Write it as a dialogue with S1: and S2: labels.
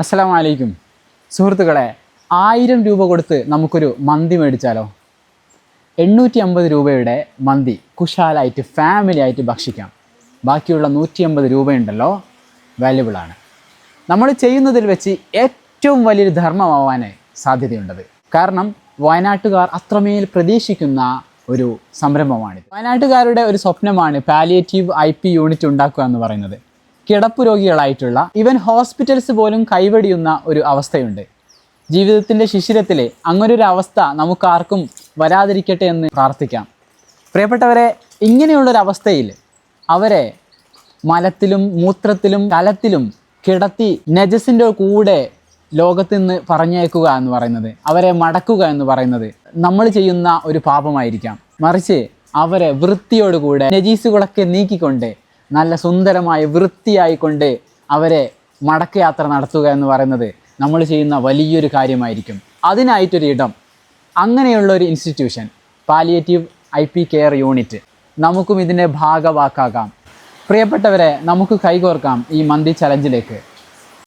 S1: അസ്സലാമു അലൈക്കും സുഹൃത്തുക്കളെ, 1000 രൂപ കൊടുത്ത് നമുക്കൊരു മന്തി മേടിച്ചാലോ? 850 രൂപയുടെ മന്തി കുശാലായിട്ട് ഫാമിലി ആയിട്ട് ഭക്ഷിക്കാം. ബാക്കിയുള്ള 150 രൂപയുണ്ടല്ലോ, വാല്യുബിളാണ്. നമ്മൾ ചെയ്യുന്നതിൽ വെച്ച് ഏറ്റവും വലിയൊരു ധർമ്മമാവാൻ സാധ്യതയുണ്ടത്. കാരണം വയനാട്ടുകാർ അത്രമേൽ പ്രതീക്ഷിക്കുന്ന ഒരു സംരംഭമാണിത്. വയനാട്ടുകാരുടെ ഒരു സ്വപ്നമാണ് പാലിയേറ്റീവ് IP യൂണിറ്റ് ഉണ്ടാക്കുക എന്ന് പറയുന്നത്. കിടപ്പ് രോഗികളായിട്ടുള്ള ഈവൻ ഹോസ്പിറ്റൽസ് പോലും കൈവടിയുന്ന ഒരു അവസ്ഥയുണ്ട്. ജീവിതത്തിൻ്റെ ശിശിരത്തിൽ അങ്ങനൊരു അവസ്ഥ നമുക്കാർക്കും വരാതിരിക്കട്ടെ എന്ന് പ്രാർത്ഥിക്കാം. പ്രിയപ്പെട്ടവരെ, ഇങ്ങനെയുള്ളൊരവസ്ഥയിൽ അവരെ മലത്തിലും മൂത്രത്തിലും കലത്തിലും കിടത്തി നജസിൻ്റെ കൂടെ ലോകത്ത് നിന്ന് പറഞ്ഞയക്കുക എന്ന് പറയുന്നത്, അവരെ മടക്കുക എന്ന് പറയുന്നത് നമ്മൾ ചെയ്യുന്ന ഒരു പാപമായിരിക്കാം. മറിച്ച് അവരെ വൃത്തിയോടുകൂടെ നജീസുകളൊക്കെ നീക്കിക്കൊണ്ട് നല്ല സുന്ദരമായി വൃത്തിയായിക്കൊണ്ട് അവരെ മടക്കയാത്ര നടത്തുക എന്ന് പറയുന്നത് നമ്മൾ ചെയ്യുന്ന വലിയൊരു കാര്യമായിരിക്കും. അതിനായിട്ടൊരു ഇടം, അങ്ങനെയുള്ളൊരു institution, palliative IP care unit, നമുക്കും ഇതിൻ്റെ ഭാഗവാക്കാകാം. പ്രിയപ്പെട്ടവരെ, നമുക്ക് കൈകോർക്കാം ഈ മന്തി ചലഞ്ചിലേക്ക്.